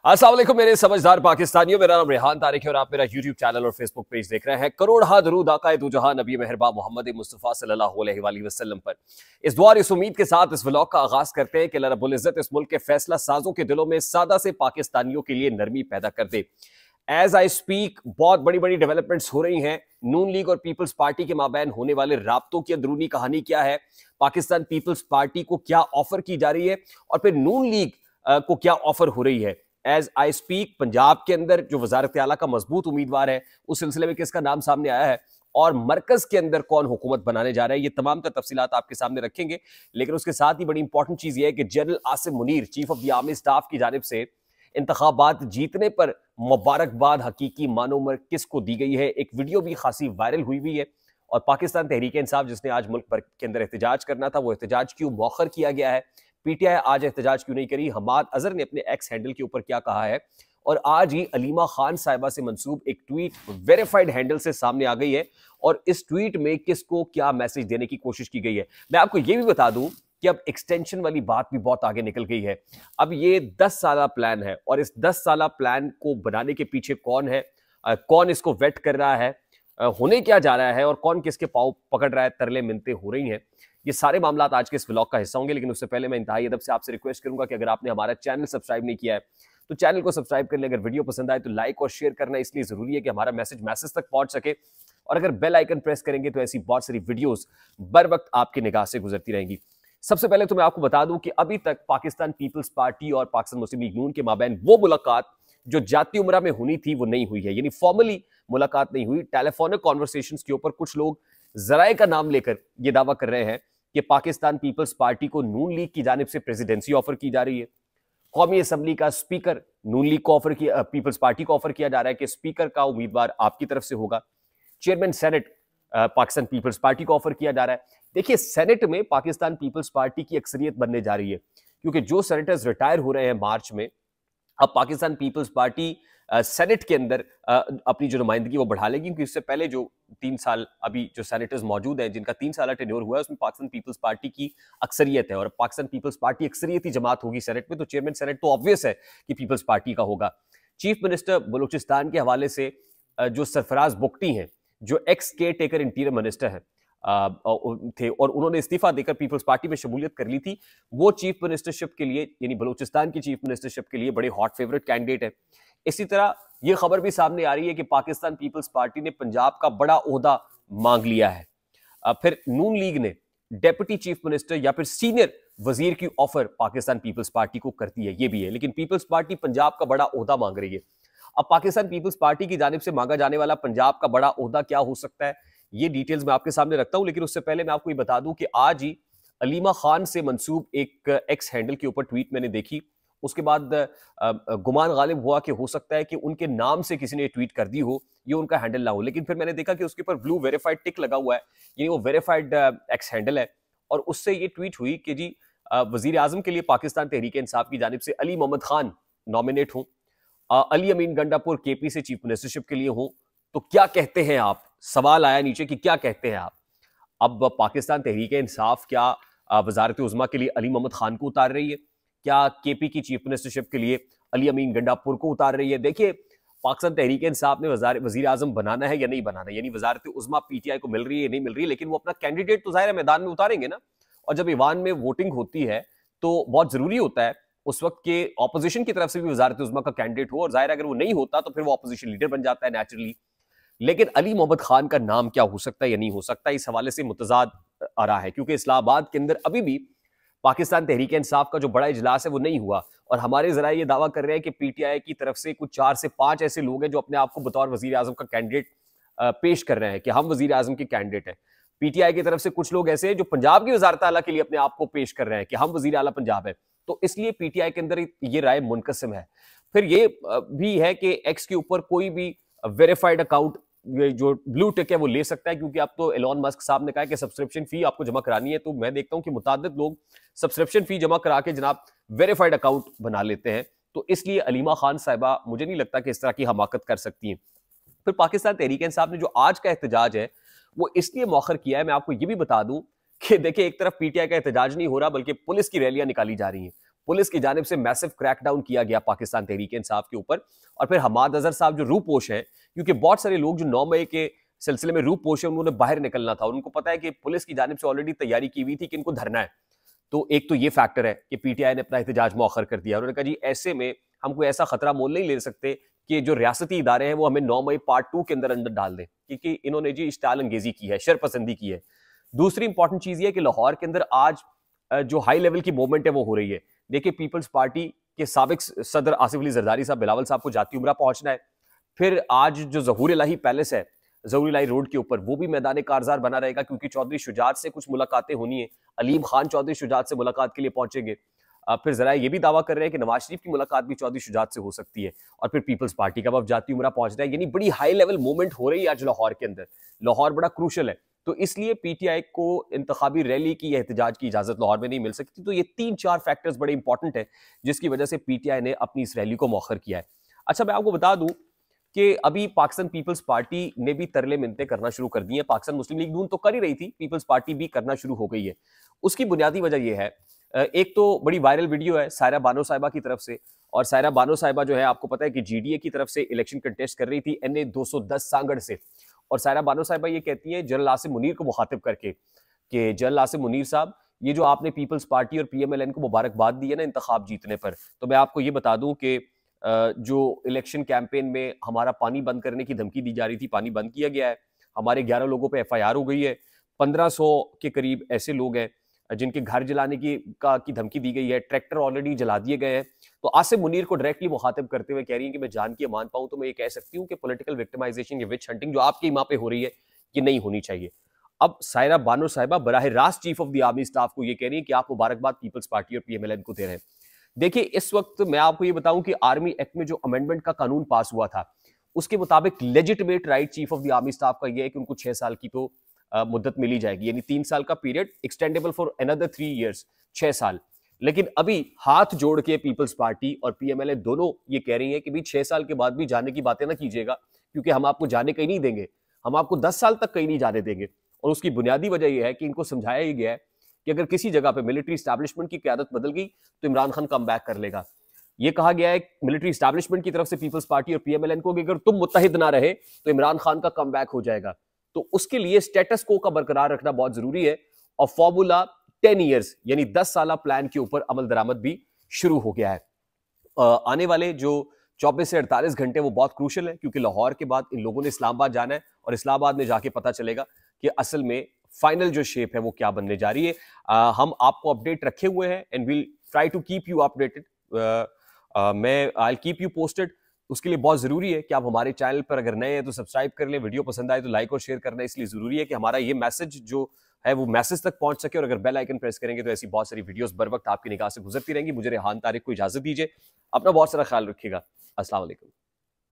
अस्सलाम वालेकुम मेरे समझदार पाकिस्तानियों, मेरा नाम रेहान तारिक है और आप मेरा यूट्यूब चैनल और फेसबुक पेज देख रहे हैं। करोड़ हा दरूद आका दो जहां नबी मेहरबा मोहम्मद मुस्तफ़ा सल्लल्लाहु अलैहि वसल्लम पर। इस दुआ और इस उम्मीद के साथ इस व्लॉग का आगाज करते हैं कि अल्लाह रब्बुल इज्जत इस मुल्क के फैसला साजों के दिलों में सादा से पाकिस्तानियों के लिए नरमी पैदा कर दे। एज आई स्पीक बहुत बड़ी बड़ी डेवलपमेंट्स हो रही हैं। नून लीग और पीपल्स पार्टी के माबैन होने वाले राब्तों की अंदरूनी कहानी क्या है, पाकिस्तान पीपल्स पार्टी को क्या ऑफर की जा रही है और फिर नून लीग को क्या ऑफर हो रही है। एज आई स्पीक पंजाब के अंदर जो वजारत आला का मजबूत उम्मीदवार है उस सिलसिले में किसका नाम सामने आया है और मरकज के अंदर कौन हुकूमत बनाने जा रहा है, ये तमाम तफसीलात आपके सामने रखेंगे। लेकिन उसके साथ ही बड़ी इंपॉर्टेंट चीज ये है कि general Asim Munir chief of the army staff की जानिब से इंतखाबात जीतने पर मुबारकबाद हकीकी मानो में किसको दी गई है। एक वीडियो भी खासी वायरल हुई हुई है और पाकिस्तान तहरीक इंसाफ जिसने आज मुल्क भर के अंदर एहतजाज करना था वो एहतजाज क्यों मौखर किया गया है, पीटीआई आज एहतजाज क्यों नहीं करी, हमाद अजहर ने अपने एक्स हैंडल के ऊपर क्या कहा है और आज ही अलीमा खान साहिबा से मंसूब एक ट्वीट वेरीफाइड हैंडल से सामने आ गई है और इस ट्वीट में किसको क्या मैसेज देने की कोशिश की गई है। मैं आपको यह भी बता दूं कि अब एक्सटेंशन वाली बात भी बहुत आगे निकल गई है। अब ये 10 साला प्लान है और इस 10 साला प्लान को बनाने के पीछे कौन है, कौन इसको वेट कर रहा है, होने क्या जा रहा है और कौन किसके पाँव पकड़ रहा है, तरले मिन्नतें हो रही हैं, ये सारे मामला आज के इस व्लॉग का हिस्सा होंगे। लेकिन उससे पहले मैं इंतहाई अदब से आपसे रिक्वेस्ट करूंगा कि अगर आपने हमारा चैनल सब्सक्राइब नहीं किया है तो चैनल को सब्सक्राइब कर ले। अगर वीडियो पसंद आए तो लाइक और शेयर करना इसलिए जरूरी है कि हमारा मैसेज तक पहुंच सके और अगर बेल आइकन प्रेस करेंगे तो ऐसी बहुत सारी वीडियोस बर वक्त आपकी निगाह से गुजरती रहेंगी। सबसे पहले तो मैं आपको बता दूं कि अभी तक पाकिस्तान पीपल्स पार्टी और पाकिस्तान मुस्लिम लीग नून के माबैन वो मुलाकात जो जाती उमरा में होनी थी वो नहीं हुई है, यानी फॉर्मली मुलाकात नहीं हुई। टेलीफोनिक कॉन्वर्सेशंस के ऊपर कुछ लोग जराए का नाम लेकर ये दावा कर रहे हैं कि पाकिस्तान पीपल्स पार्टी को नून लीग की जानिब से प्रेसिडेंसी ऑफर की जा रही है, कौमी असम्बली का स्पीकर नून लीग को ऑफर किया, पीपल्स पार्टी को ऑफर किया जा रहा है कि स्पीकर का उम्मीदवार आपकी तरफ से होगा, chairman senate Pakistan Peoples Party को ऑफर किया जा रहा है। देखिए सेनेट में पाकिस्तान पीपल्स पार्टी की अक्सरियत बनने जा रही है क्योंकि जो सेनेटर्स रिटायर हो रहे हैं मार्च में, अब पाकिस्तान पीपल्स पार्टी सेनेट के अंदर अपनी जो नुमाइंदगी वो बढ़ा लेगी क्योंकि इससे पहले जो 3 साल अभी जो सेनेटर्स मौजूद हैं जिनका 3 साल टेन्योर हुआ है उसमें पाकिस्तान पीपल्स पार्टी की अक्सरियत है और पाकिस्तान पीपल्स पार्टी अक्सरियती जमात होगी सेनेट में, तो चेयरमैन सेनेट तो ऑब्वियस है कि पीपल्स पार्टी का होगा। चीफ मिनिस्टर बलूचिस्तान के हवाले से जो सरफराज बुगटी हैं जो x care taker interior minister हैं थे और उन्होंने इस्तीफा देकर पीपल्स पार्टी में शमूलियत कर ली थी, वो चीफ मिनिस्टरशिप के लिए यानी बलूचिस्तान की चीफ मिनिस्टरशिप के लिए बड़े हॉट फेवरेट कैंडिडेट है। इसी तरह यह खबर भी सामने आ रही है कि पाकिस्तान पीपल्स पार्टी ने पंजाब का बड़ा ओहदा मांग लिया है। फिर नून लीग ने डेप्यूटी चीफ मिनिस्टर या फिर सीनियर वजीर की ऑफर पाकिस्तान पीपल्स पार्टी को करती है, ये भी है। लेकिन पीपल्स पार्टी पंजाब का बड़ा ओहदा मांग रही है। अब पाकिस्तान पीपल्स पार्टी की जानिब से मांगा जाने वाला पंजाब का बड़ा ओहदा क्या हो सकता है, ये डिटेल्स मैं आपके सामने रखता हूं। लेकिन उससे पहले मैं आपको ये बता दूं कि आज ही अलीमा खान से मंसूब एक एक्स हैंडल के ऊपर ट्वीट मैंने देखी, उसके बाद गुमान गालिब हुआ कि हो सकता है कि उनके नाम से किसी ने ट्वीट कर दी हो, ये उनका हैंडल ना हो। लेकिन फिर मैंने देखा कि उसके ऊपर ब्लू वेरीफाइड टिक लगा हुआ है, यानी वो वेरीफाइड एक्स हैंडल है और उससे ये ट्वीट हुई कि जी वजीर आजम के लिए पाकिस्तान तहरीक इंसाफ की जानिब से अली मोहम्मद खान नॉमिनेट हूं, अली अमीन गंडापुर केपी से चीफ मिनिस्टरशिप के लिए हूं, तो क्या कहते हैं आप। सवाल आया नीचे कि क्या कहते हैं आप। अब पाकिस्तान तहरीक इंसाफ क्या वजारत उज़्मा के लिए अली मोहम्मद खान को उतार रही है, क्या केपी की चीफ मिनिस्टरशिप के लिए अली अमीन गंडापुर को उतार रही है। देखिए पाकिस्तान तहरीक इंसाफ ने वजीर आजम बनाना है या नहीं बनाना है, यानी वजारत उज़्मा पीटीआई को मिल रही है या नहीं मिल रही है, लेकिन वो अपना कैंडिडेट तो जाहिर मैदान में उतारेंगे ना। और जब ईवान में वोटिंग होती है तो बहुत जरूरी होता है उस वक्त के ऑपोजिशन की तरफ से भी वजारत उज़्मा का कैंडिडेट हो और जाहिर अगर वो नहीं होता तो फिर वो ऑपोजिशन लीडर बन जाता है नेचुरली। लेकिन अली मोहम्मद खान का नाम क्या हो सकता है या नहीं हो सकता, इस हवाले से मुतजाद आ रहा है क्योंकि इस्लामाबाद के अंदर अभी भी पाकिस्तान तहरीक इंसाफ का जो बड़ा इजलास है वो नहीं हुआ और हमारे जराए ये दावा कर रहे हैं कि पीटीआई की तरफ से कुछ 4 से 5 ऐसे लोग हैं जो अपने आप को बतौर वजीर आजम का कैंडिडेट पेश कर रहे हैं कि हम वजीर आजम के कैंडिडेट हैं। पीटीआई की तरफ से कुछ लोग ऐसे हैं जो पंजाब की वजारत आला के लिए अपने आप को पेश कर रहे हैं कि हम वजीर आला पंजाब है, तो इसलिए पीटीआई के अंदर ये राय मुनकसिम है। फिर ये भी है कि एक्स के ऊपर कोई भी वेरीफाइड अकाउंट जो ब्लू टिक है वो ले सकता है क्योंकि अब तो एलोन मस्क साहब ने कहा कि सब्सक्रिप्शन फी आपको जमा करानी है, तो मैं देखता हूं कि मुतादिद लोग सब्सक्रिप्शन फी जमा करा के जनाब वेरीफाइड अकाउंट बना लेते हैं, तो इसलिए अलीमा खान साहिबा मुझे नहीं लगता कि इस तरह की हमाकत कर सकती हैं। फिर पाकिस्तान तहरीक इंसाफ ने जो आज का एहतजाज है वो इसलिए मौखर किया है, मैं आपको ये भी बता दूं कि देखिए एक तरफ पीटीआई का एहतजाज नहीं हो रहा बल्कि पुलिस की रैलियां निकाली जा रही हैं। पुलिस की जानिब से मैसिव क्रैकडाउन किया गया पाकिस्तान तहरीक इंसाफ के ऊपर। और फिर हमाद अजहर साहब जो रूपोश है, क्योंकि बहुत सारे लोग जो 9 मई के सिलसिले में रूपोश है, उन्होंने बाहर निकलना था, उनको पता है कि पुलिस की जानिब से ऑलरेडी तैयारी की हुई थी कि इनको धरना है। तो एक तो ये फैक्टर है कि पीटीआई ने अपना एहतजाज मौखर कर दिया। उन्होंने कहा जी ऐसे में हम कोई ऐसा खतरा मोल नहीं ले सकते कि जो रियासती इदारे हैं वो हमें 9 मई पार्ट 2 के अंदर डाल दें, क्योंकि इन्होंने जी इश्ताल अंगेजी की है, शरपसंदी की है। दूसरी इंपॉर्टेंट चीज ये है कि लाहौर के अंदर आज जो हाई लेवल की मूवमेंट है वो हो रही है। देखिए, पीपल्स पार्टी के साबिक सदर आसिफ अली जरदारी साहब बिलावल साहब को जाती उम्रा पहुंचना है। फिर आज जो ज़हूर इलाही पैलेस है ज़हूर इलाही रोड के ऊपर, वो भी मैदान कारजार बना रहेगा, क्योंकि चौधरी शुजात से कुछ मुलाकातें होनी है। अलीम खान चौधरी शुजात से मुलाकात के लिए पहुंचेंगे। फिर जरा ये भी दावा कर रहे हैं कि नवाज शरीफ की मुलाकात भी चौधरी शुजात से हो सकती है। और फिर पीपल्स पार्टी का अब जाती उम्रा पहुंच रहा है। यानी बड़ी हाई लेवल मूवमेंट हो रही है आज लाहौर के अंदर। लाहौर बड़ा क्रूशल है, तो इसलिए पीटीआई को इंतखाबी रैली की या एहतजाज की इजाजत लाहौर में नहीं मिल सकती। तो ये 3-4 फैक्टर्स बड़े इंपॉर्टेंट है जिसकी वजह से पीटीआई ने अपनी इस रैली को मौखर किया है। अच्छा, मैं आपको बता दूं कि अभी पाकिस्तान पीपल्स पार्टी ने भी तरले मिन्नतें करना शुरू कर दी हैं। पाकिस्तान मुस्लिम लीग नून तो कर ही रही थी, पीपल्स पार्टी भी करना शुरू हो गई है। उसकी बुनियादी वजह यह है, एक तो बड़ी वायरल वीडियो है सायरा बानो साहिबा की तरफ से। और सायरा बानो साहिबा जो है, आपको पता है कि जीडीए की तरफ से इलेक्शन कंटेस्ट कर रही थी NA 210 सांगड़ से। और सायरा बानो साहिबा ये कहती है जनरल आसिम मुनीर को मुखातिब करके कि जनरल आसिम मुनीर साहब, ये जो आपने पीपल्स पार्टी और PMLN को मुबारकबाद दी है ना इंतखाब जीतने पर, तो मैं आपको ये बता दूं कि जो इलेक्शन कैंपेन में हमारा पानी बंद करने की धमकी दी जा रही थी, पानी बंद किया गया है। हमारे 11 लोगों पे FIR हो गई है। 1500 के करीब ऐसे लोग हैं जिनके घर जलाने की धमकी दी गई है। ट्रैक्टर ऑलरेडी जला दिए गए हैं। तो आसिम मुनीर को डायरेक्टली मुखातिब करते हुए कह रही है कि मैं जान की अमान पाऊं तो मैं ये कह सकती हूँ कि पॉलिटिकल विक्टिमाइजेशन या विच हंटिंग जो आपकी माँ पे हो रही है, ये नहीं होनी चाहिए। अब सायरा बानो साहिबा बराह रास्त chief of the army staff को ये कह रही है कि आप मुबारकबाद पीपल्स पार्टी और PMLN को दे रहे हैं। देखिए, इस वक्त मैं आपको ये बताऊं कि आर्मी एक्ट में जो अमेंडमेंट का कानून पास हुआ था, उसके मुताबिक legitimate right chief of the army staff का यह है कि उनको 6 साल की तो मुद्दत मिली जाएगी, यानी 3 साल का period extendable for another 3 years, 6 साल। लेकिन अभी हाथ जोड़ के पीपल्स पार्टी और PMLN दोनों ये कह रही है कि भाई 6 साल के बाद भी जाने की बातें ना कीजिएगा, क्योंकि हम आपको जाने कहीं नहीं देंगे, हम आपको 10 साल तक कहीं नहीं जाने देंगे। और उसकी बुनियादी वजह यह है कि इनको समझाया ही गया है कि अगर किसी जगह पे मिलिट्री एस्टैब्लिशमेंट की क़यादत बदल गई तो इमरान खान कम बैक कर लेगा। ये कहा गया है मिलिट्री एस्टैब्लिशमेंट की तरफ से पीपल्स पार्टी और PMLN को कि अगर तुम मुत्तहिद ना रहे तो इमरान खान का कम बैक हो जाएगा। तो उसके लिए स्टेटस को का बरकरार रखना बहुत जरूरी है। और फॉर्मूला 10 ईयर्स यानी 10 साल प्लान के ऊपर अमल दरामद भी शुरू हो गया है। आने वाले जो 24 से 48 घंटे वो बहुत क्रूशल है, क्योंकि लाहौर के बाद इन लोगों ने इस्लामाबाद जाना है और इस्लामाबाद में जाके पता चलेगा कि असल में फाइनल जो शेप है वो क्या बनने जा रही है। हम आपको अपडेट रखे हुए हैं and will try to keep you updated. मैं आई कीप यू पोस्टेड। उसके लिए बहुत जरूरी है कि आप हमारे चैनल पर अगर नए हैं तो सब्सक्राइब कर लें, वीडियो पसंद आए तो लाइक और शेयर करना इसलिए जरूरी है कि हमारा ये मैसेज जो है वो मैसेज तक पहुंच सके। और अगर बेल आइकन प्रेस करेंगे तो ऐसी बहुत सारी वीडियोस बर वक्त आपकी निगाह से गुजरती रहेंगी। मुझे रेहान तारिक को इजाजत दीजिए। अपना बहुत सारा ख्याल रखिएगा। अस्सलाम वालेकुम।